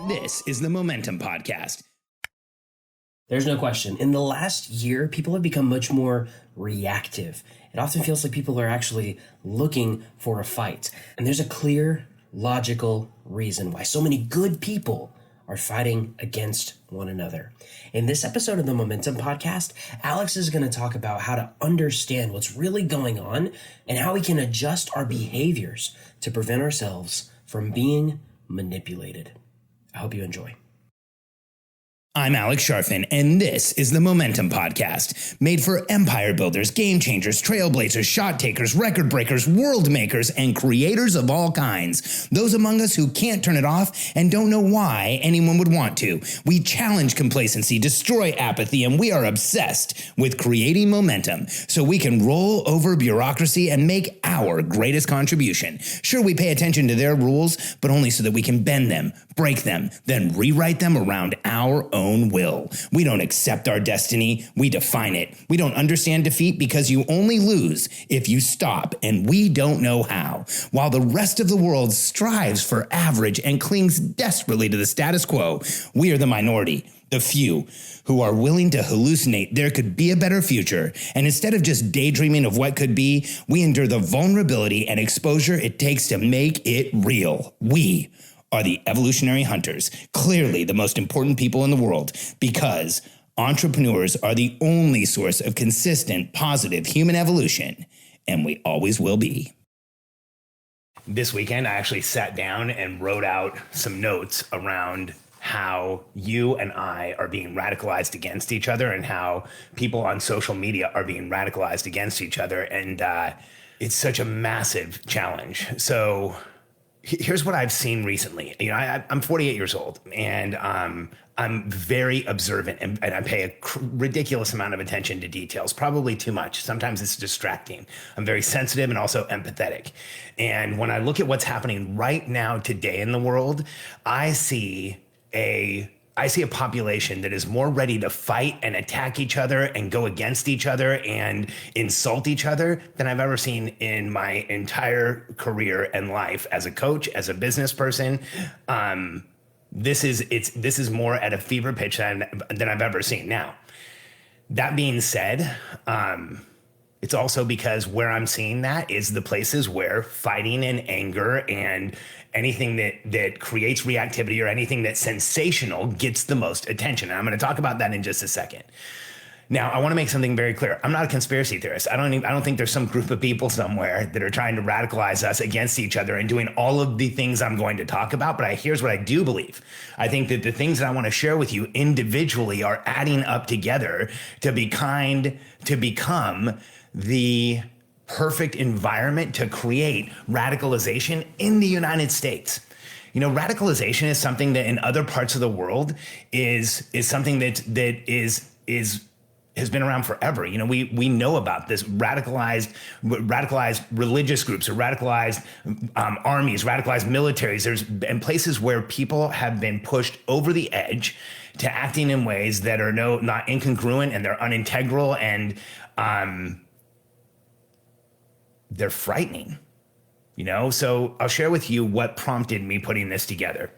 This is the Momentum Podcast. There's no question. In the last year, people have become much more reactive. It often feels like people are actually looking for a fight. And there's a clear, logical reason why so many good people are fighting against one another. In this episode of the Momentum Podcast, Alex is going to talk about how to understand what's really going on and how we can adjust our behaviors to prevent ourselves from being manipulated. I hope you enjoy. I'm Alex Sharfin, and this is the Momentum Podcast, made for empire builders, game changers, trailblazers, shot takers, record breakers, world makers, and creators of all kinds. Those among us who can't turn it off and don't know why anyone would want to. We challenge complacency, destroy apathy, and we are obsessed with creating momentum so we can roll over bureaucracy and make our greatest contribution. Sure, we pay attention to their rules, but only so that we can bend them, break them, then rewrite them around our own will. We don't accept our destiny, we define it. We don't understand defeat because you only lose if you stop, and we don't know how. While the rest of the world strives for average and clings desperately to the status quo, we are the minority, the few, who are willing to hallucinate there could be a better future. And instead of just daydreaming of what could be, we endure the vulnerability and exposure it takes to make it real. We are the evolutionary hunters, clearly the most important people in the world, because entrepreneurs are the only source of consistent, positive human evolution, and we always will be. This weekend, I actually sat down and wrote out some notes around how you and I are being radicalized against each other and how people on social media are being radicalized against each other. And it's such a massive challenge. So here's what I've seen recently. You know, I'm 48 years old, and I'm very observant, and I pay a ridiculous amount of attention to details, probably too much. Sometimes it's distracting. I'm very sensitive and also empathetic. And when I look at what's happening right now today in the world, I see a population that is more ready to fight and attack each other and go against each other and insult each other than I've ever seen in my entire career and life as a coach, as a business person. This is more at a fever pitch than I've ever seen. Now, that being said, it's also because where I'm seeing that is the places where fighting and anger and anything that creates reactivity or anything that's sensational gets the most attention. And I'm going to talk about that in just a second. Now, I want to make something very clear. I'm not a conspiracy theorist. I don't think there's some group of people somewhere that are trying to radicalize us against each other and doing all of the things I'm going to talk about. But here's what I do believe. I think that the things that I want to share with you individually are adding up together to become the perfect environment to create radicalization in the United States. You know, radicalization is something that in other parts of the world is something that has been around forever. You know, we know about this radicalized religious groups or radicalized armies, radicalized militaries. There's been places where people have been pushed over the edge to acting in ways that are not incongruent, and they're unintegral, and they're frightening, you know? So I'll share with you what prompted me putting this together.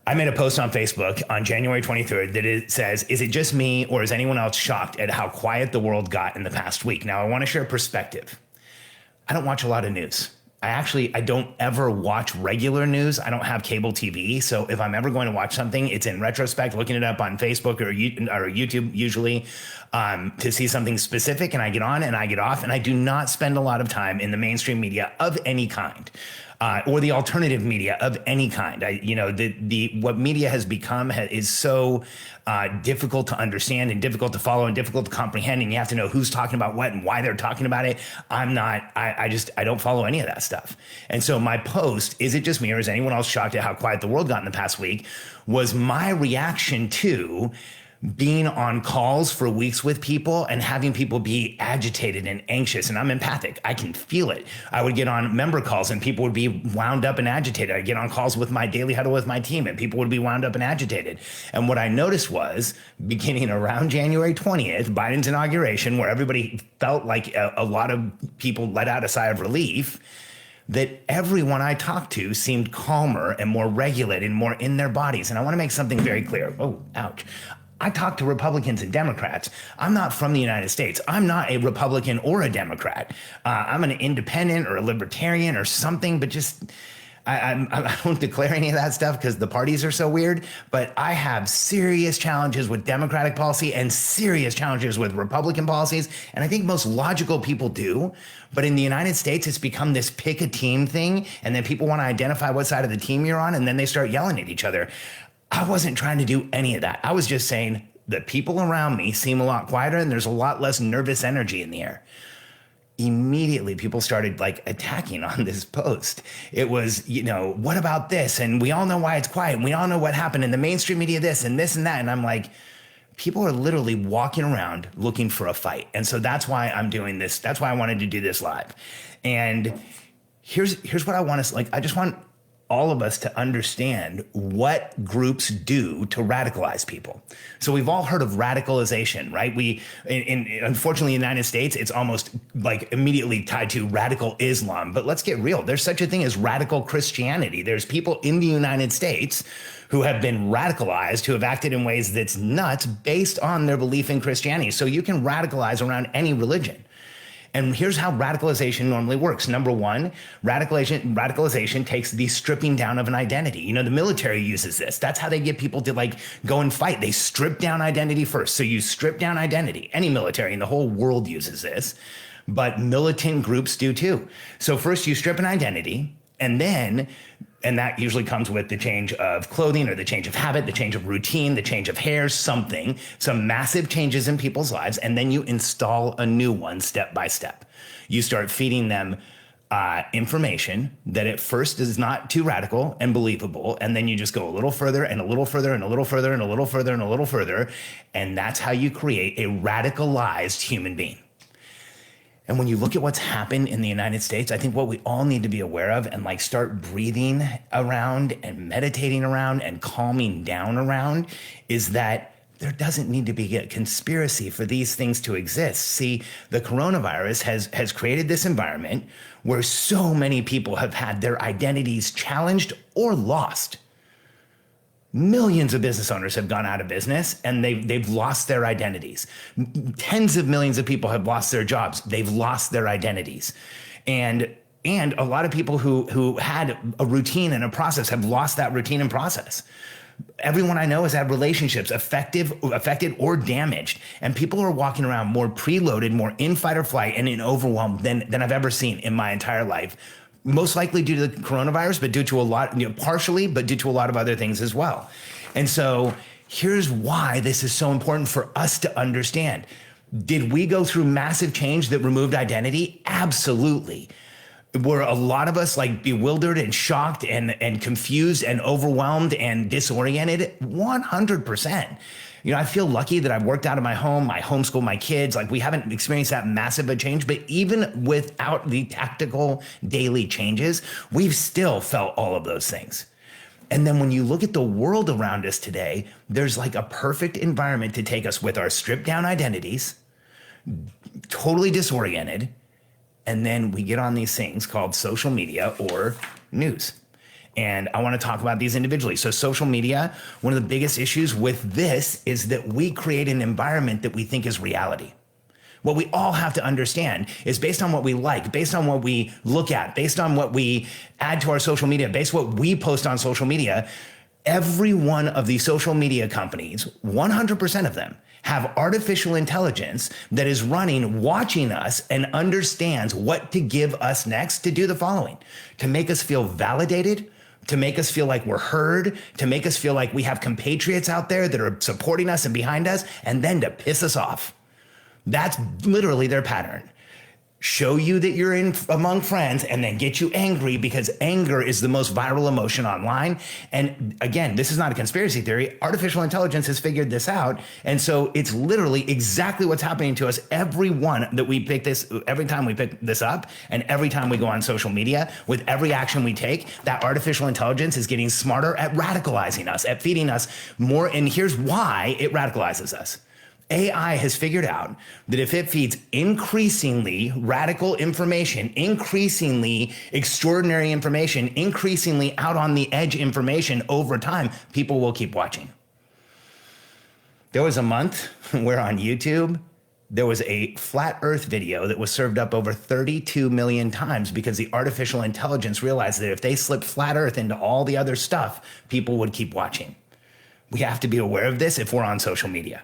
I made a post on Facebook on January 23rd that it says, is it just me or is anyone else shocked at how quiet the world got in the past week? Now, I want to share perspective. I don't watch a lot of news. I don't ever watch regular news. I don't have cable TV. So if I'm ever going to watch something, it's in retrospect, looking it up on Facebook or YouTube usually to see something specific. And I get on and I get off, and I do not spend a lot of time in the mainstream media of any kind. Or the alternative media of any kind. What media has become is so difficult to understand and difficult to follow and difficult to comprehend, and you have to know who's talking about what and why they're talking about it. I don't follow any of that stuff. And so my post, is it just me or is anyone else shocked at how quiet the world got in the past week, was my reaction to being on calls for weeks with people and having people be agitated and anxious. And I'm empathic. I can feel it. I would get on member calls and people would be wound up and agitated. I'd get on calls with my daily huddle with my team and people would be wound up and agitated. And what I noticed was, beginning around January 20th, Biden's inauguration, where everybody felt like a lot of people let out a sigh of relief, that everyone I talked to seemed calmer and more regulated and more in their bodies. And I want to make something very clear. Oh, ouch. I talk to Republicans and Democrats. I'm not from the United States. I'm not a Republican or a Democrat. I'm an independent or a libertarian or something, but just I don't declare any of that stuff because the parties are so weird. But I have serious challenges with Democratic policy and serious challenges with Republican policies. And I think most logical people do. But in the United States, it's become this pick a team thing. And then people want to identify what side of the team you're on. And then they start yelling at each other. I wasn't trying to do any of that. I was just saying the people around me seem a lot quieter and there's a lot less nervous energy in the air. Immediately people started like attacking on this post. It was, what about this? And we all know why it's quiet. And we all know what happened in the mainstream media, this and that. And I'm like, people are literally walking around looking for a fight. And so that's why I'm doing this. That's why I wanted to do this live. And here's what I want to, I just want all of us to understand what groups do to radicalize people. So we've all heard of radicalization, right? Unfortunately, in the United States, it's almost like immediately tied to radical Islam. But let's get real. There's such a thing as radical Christianity. There's people in the United States who have been radicalized, who have acted in ways that's nuts based on their belief in Christianity. So you can radicalize around any religion. And here's how radicalization normally works. Number one, radicalization takes the stripping down of an identity. The military uses this. That's how they get people to go and fight. They strip down identity first. So you strip down identity. Any military in the whole world uses this, but militant groups do too. So first you strip an identity, and that usually comes with the change of clothing or the change of habit, the change of routine, the change of hair, some massive changes in people's lives. And then you install a new one step by step. You start feeding them information that at first is not too radical and believable. And then you just go a little further and a little further and a little further and a little further and a little further. And that's how you create a radicalized human being. And when you look at what's happened in the United States, I think what we all need to be aware of and start breathing around and meditating around and calming down around is that there doesn't need to be a conspiracy for these things to exist. See, the coronavirus has created this environment where so many people have had their identities challenged or lost. Millions of business owners have gone out of business and they've lost their identities. Tens of millions of people have lost their jobs. They've lost their identities. And a lot of people who had a routine and a process have lost that routine and process. Everyone I know has had relationships affected or damaged. And people are walking around more preloaded, more in fight or flight and in overwhelm than I've ever seen in my entire life. Most likely due to the coronavirus, but due to a lot, partially, but due to a lot of other things as well. And so here's why this is so important for us to understand. Did we go through massive change that removed identity? Absolutely. Were a lot of us bewildered and shocked and confused and overwhelmed and disoriented? 100%. I feel lucky that I've worked out of my home, I homeschool my kids. We haven't experienced that massive a change, but even without the tactical daily changes, we've still felt all of those things. And then when you look at the world around us today, there's a perfect environment to take us with our stripped down identities, totally disoriented, and then we get on these things called social media or news. And I want to talk about these individually. So social media, one of the biggest issues with this is that we create an environment that we think is reality. What we all have to understand is based on what we like, based on what we look at, based on what we add to our social media, based on what we post on social media, every one of these social media companies, 100% of them, have artificial intelligence that is running, watching us, and understands what to give us next to do the following: to make us feel validated, to make us feel like we're heard, to make us feel like we have compatriots out there that are supporting us and behind us, and then to piss us off. That's literally their pattern. Show you that you're in among friends and then get you angry, because anger is the most viral emotion online. And again, this is not a conspiracy theory. Artificial intelligence has figured this out. And so it's literally exactly what's happening to us every time we pick this up, and every time we go on social media, with every action we take, that artificial intelligence is getting smarter at radicalizing us, at feeding us more. And here's why it radicalizes us. AI has figured out that if it feeds increasingly radical information, increasingly extraordinary information, increasingly out on the edge information over time, people will keep watching. There was a month where on YouTube, there was a flat earth video that was served up over 32 million times because the artificial intelligence realized that if they slipped flat earth into all the other stuff, people would keep watching. We have to be aware of this if we're on social media.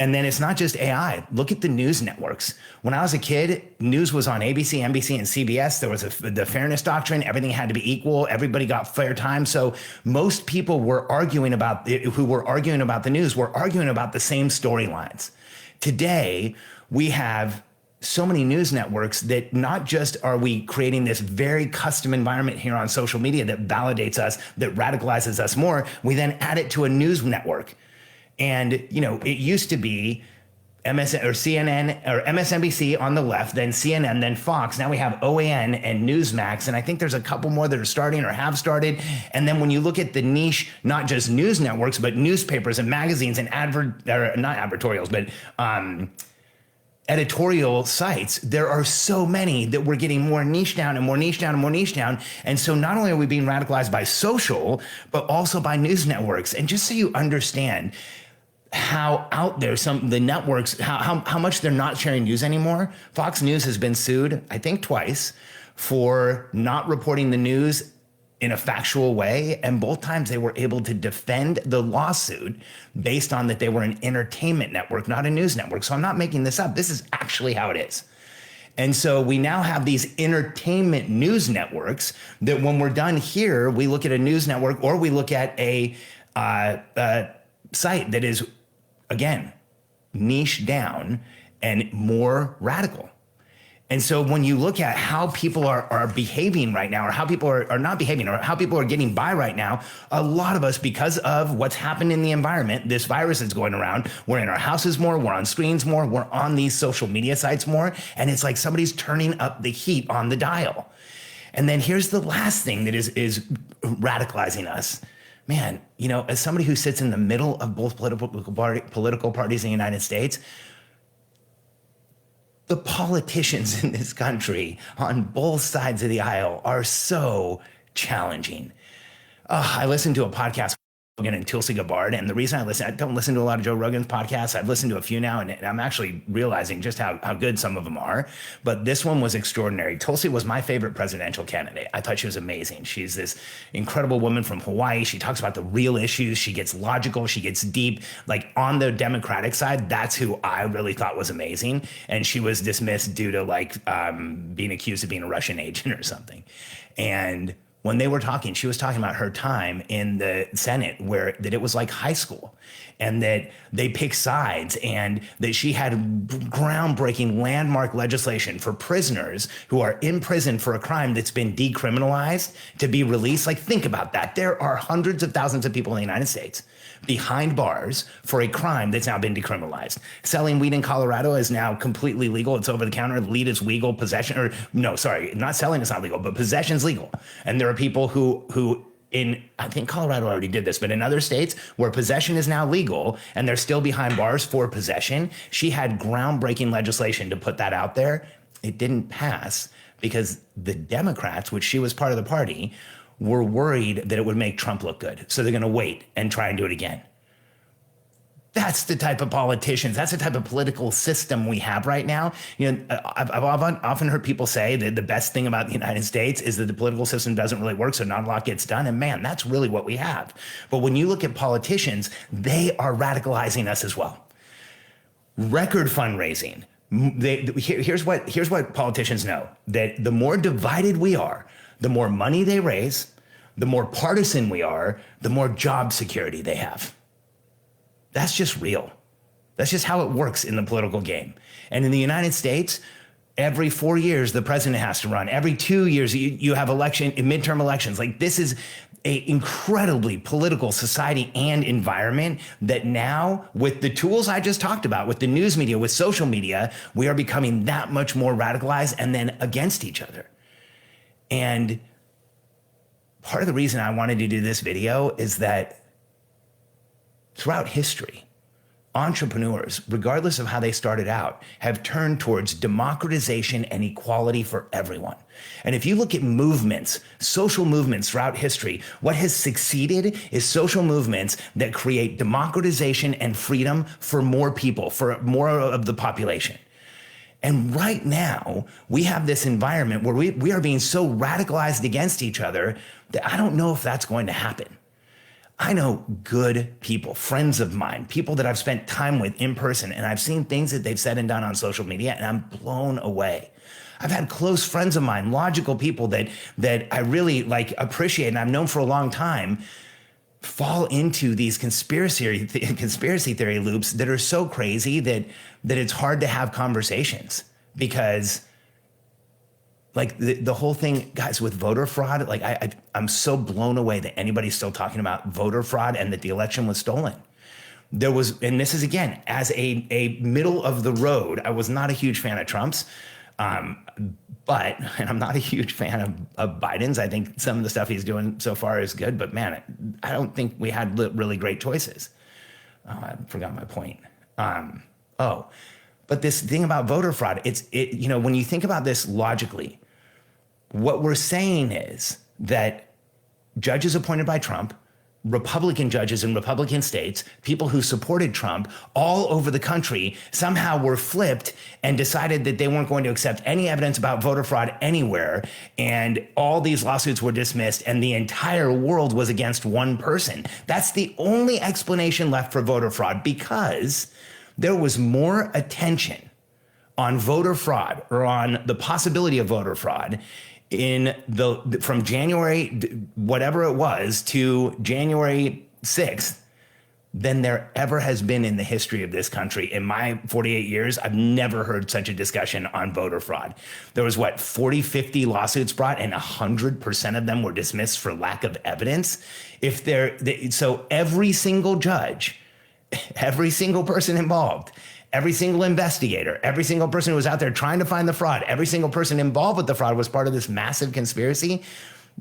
And then it's not just AI. Look at the news networks. When I was a kid, news was on ABC, NBC, and CBS. There was the fairness doctrine. Everything had to be equal. Everybody got fair time. So most people were arguing about who were arguing about the news were arguing about the same storylines. Today, we have so many news networks that not just are we creating this very custom environment here on social media that validates us, that radicalizes us more, we then add it to a news network. And, you know, it used to be CNN or MSNBC on the left, then CNN, then Fox. Now we have OAN and Newsmax. And I think there's a couple more that are starting or have started. And then when you look at the niche, not just news networks, but newspapers and magazines and not advertorials, but editorial sites, there are so many that we're getting more niche down and more niche down and more niche down. And so not only are we being radicalized by social, but also by news networks. And just so you understand how out there the networks, how much they're not sharing news anymore. Fox News has been sued, I think twice, for not reporting the news in a factual way. And both times they were able to defend the lawsuit based on that they were an entertainment network, not a news network. So I'm not making this up. This is actually how it is. And so we now have these entertainment news networks that when we're done here, we look at a news network or we look at a site that is, again, niche down and more radical. And so when you look at how people are behaving right now, or how people are not behaving, or how people are getting by right now, a lot of us, because of what's happened in the environment, this virus is going around, we're in our houses more, we're on screens more, we're on these social media sites more, and it's like somebody's turning up the heat on the dial. And then here's the last thing that is radicalizing us. Man, you know, as somebody who sits in the middle of both political parties in the United States, the politicians in this country on both sides of the aisle are so challenging. I listened to a podcast Rogan and Tulsi Gabbard, and the reason I don't listen to a lot of Joe Rogan's podcasts. I've listened to a few now, and I'm actually realizing just how good some of them are. But this one was extraordinary. Tulsi was my favorite presidential candidate. I thought she was amazing. She's this incredible woman from Hawaii. She talks about the real issues. She gets logical. She gets deep. Like on the Democratic side, that's who I really thought was amazing. And she was dismissed due to being accused of being a Russian agent or something. And when they were talking, she was talking about her time in the Senate that it was like high school and that they pick sides and that she had groundbreaking landmark legislation for prisoners who are in prison for a crime that's been decriminalized to be released. Like, think about that. There are hundreds of thousands of people in the United States behind bars for a crime that's now been decriminalized. Selling weed in Colorado is now completely legal. It's over the counter. Weed is legal. Not selling is not legal, but possession is legal. And there are people who I think Colorado already did this, but in other states where possession is now legal and they're still behind bars for possession, she had groundbreaking legislation to put that out there. It didn't pass because the Democrats, which she was part of the party, were worried that it would make Trump look good. So they're going to wait and try and do it again. That's the type of politicians, that's the type of political system we have right now. You know, I've often heard people say that the best thing about the United States is that the political system doesn't really work, so not a lot gets done. And man, that's really what we have. But when you look at politicians, they are radicalizing us as well. Record fundraising. Here's what politicians know, that the more divided we are, the more money they raise, the more partisan we are, the more job security they have. That's just real. That's just how it works in the political game. And in the United States, every 4 years, the president has to run. Every 2 years, you have midterm elections. Like, this is an incredibly political society and environment that now, with the tools I just talked about, with the news media, with social media, we are becoming that much more radicalized and then against each other. And part of the reason I wanted to do this video is that throughout history, entrepreneurs, regardless of how they started out, have turned towards democratization and equality for everyone. And if you look at movements, social movements throughout history, what has succeeded is social movements that create democratization and freedom for more people, for more of the population. And right now, we have this environment where we are being so radicalized against each other that I don't know if that's going to happen. I know good people, friends of mine, people that I've spent time with in person, and I've seen things that they've said and done on social media, and I'm blown away. I've had close friends of mine, logical people that I really appreciate and I've known for a long time, fall into these conspiracy theory loops that are so crazy that it's hard to have conversations, because the whole thing, guys, with voter fraud, I'm so blown away that anybody's still talking about voter fraud and that the election was stolen. There was, and this is again, as a middle of the road, I was not a huge fan of Trump's, but, and I'm not a huge fan of Biden's. I think some of the stuff he's doing so far is good, but man, I don't think we had really great choices. I forgot my point. But this thing about voter fraud, when you think about this logically, what we're saying is that judges appointed by Trump, Republican judges in Republican states, people who supported Trump all over the country somehow were flipped and decided that they weren't going to accept any evidence about voter fraud anywhere. And all these lawsuits were dismissed and the entire world was against one person. That's the only explanation left for voter fraud, because there was more attention on voter fraud, or on the possibility of voter fraud, from January, whatever it was, to January 6th, than there ever has been in the history of this country. In my 48 years, I've never heard such a discussion on voter fraud. There was 40, 50 lawsuits brought, and 100% of them were dismissed for lack of evidence. So every single judge, every single person involved, every single investigator, every single person who was out there trying to find the fraud, every single person involved with the fraud was part of this massive conspiracy.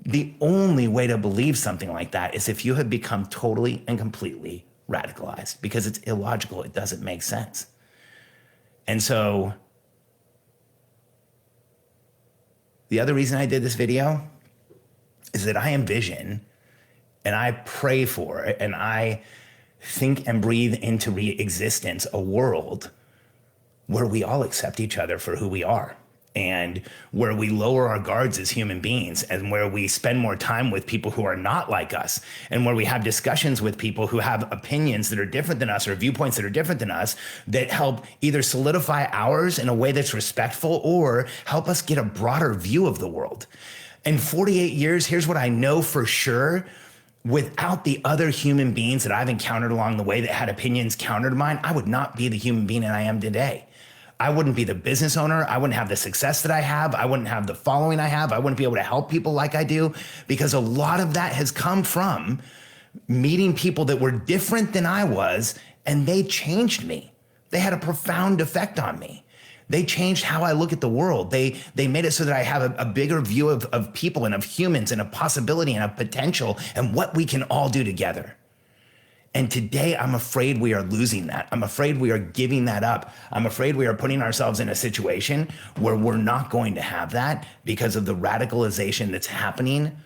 The only way to believe something like that is if you have become totally and completely radicalized, because it's illogical. It doesn't make sense. And so the other reason I did this video is that I envision and I pray for it, and I think and breathe into existence a world where we all accept each other for who we are, and where we lower our guards as human beings, and where we spend more time with people who are not like us, and where we have discussions with people who have opinions that are different than us, or viewpoints that are different than us, that help either solidify ours in a way that's respectful or help us get a broader view of the world. In 48 years, here's what I know for sure. Without the other human beings that I've encountered along the way that had opinions counter to mine, I would not be the human being that I am today. I wouldn't be the business owner. I wouldn't have the success that I have. I wouldn't have the following I have. I wouldn't be able to help people like I do, because a lot of that has come from meeting people that were different than I was, and they changed me. They had a profound effect on me. They changed how I look at the world. They made it so that I have a bigger view of people and of humans and of possibility and of potential and what we can all do together. And today, I'm afraid we are losing that. I'm afraid we are giving that up. I'm afraid we are putting ourselves in a situation where we're not going to have that because of the radicalization that's happening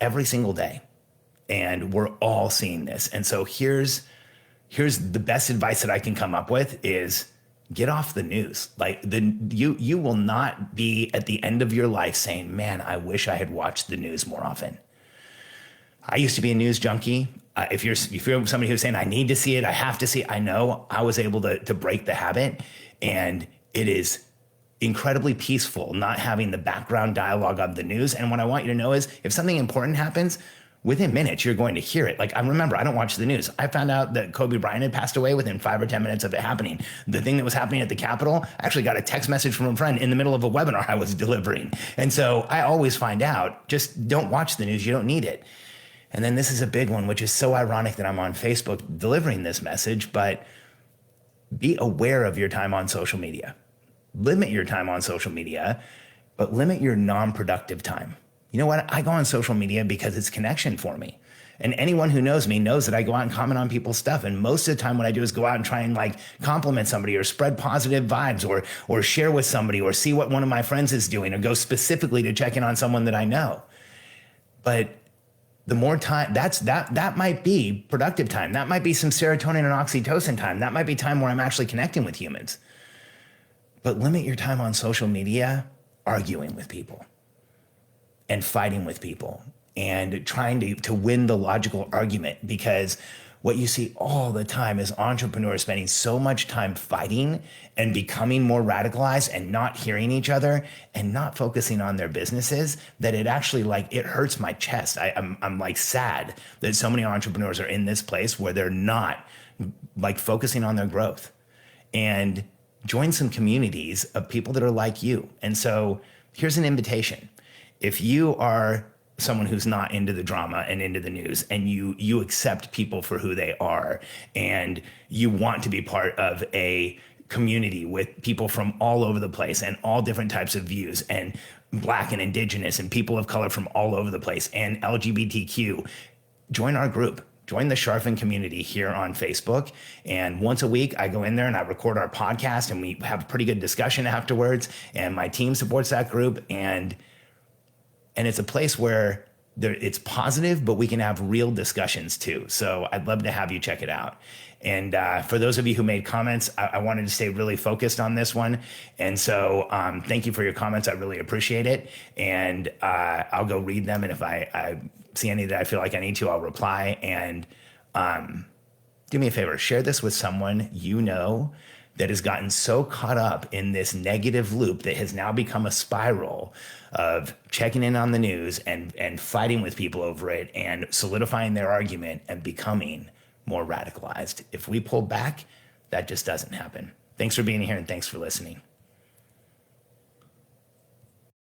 every single day. And we're all seeing this. And so here's the best advice that I can come up with is get off the news. You will not be at the end of your life saying, man, I wish I had watched the news more often. I used to be a news junkie. If you're somebody who's saying, I need to see it, I have to see it, I know I was able to break the habit. And it is incredibly peaceful not having the background dialogue of the news. And what I want you to know is if something important happens, within minutes, you're going to hear it. I remember, I don't watch the news. I found out that Kobe Bryant had passed away within 5 or 10 minutes of it happening. The thing that was happening at the Capitol, I actually got a text message from a friend in the middle of a webinar I was delivering. And so I always find out, just don't watch the news. You don't need it. And then this is a big one, which is so ironic that I'm on Facebook delivering this message, but be aware of your time on social media. Limit your time on social media, but limit your non-productive time. You know what? I go on social media because it's connection for me. And anyone who knows me knows that I go out and comment on people's stuff. And most of the time what I do is go out and try and like compliment somebody or spread positive vibes or share with somebody or see what one of my friends is doing or go specifically to check in on someone that I know. But the more time, that might be productive time. That might be some serotonin and oxytocin time. That might be time where I'm actually connecting with humans. But limit your time on social media arguing with people and fighting with people and trying to win the logical argument, because what you see all the time is entrepreneurs spending so much time fighting and becoming more radicalized and not hearing each other and not focusing on their businesses that it actually it hurts my chest. I'm like sad that so many entrepreneurs are in this place where they're not like focusing on their growth. And join some communities of people that are like you. And so here's an invitation. If you are someone who's not into the drama and into the news, and you accept people for who they are, and you want to be part of a community with people from all over the place and all different types of views, and Black and Indigenous and people of color from all over the place, and LGBTQ, join our group. Join the Sharfin community here on Facebook. And once a week, I go in there and I record our podcast, and we have a pretty good discussion afterwards. And my team supports that group. And it's a place where it's positive, but we can have real discussions too. So I'd love to have you check it out. And for those of you who made comments, I wanted to stay really focused on this one. And so thank you for your comments. I really appreciate it. And I'll go read them. And if I see any that I feel like I need to, I'll reply. And do me a favor, share this with someone you know that has gotten so caught up in this negative loop that has now become a spiral of checking in on the news and fighting with people over it and solidifying their argument and becoming more radicalized. If we pull back, that just doesn't happen. Thanks for being here, and thanks for listening.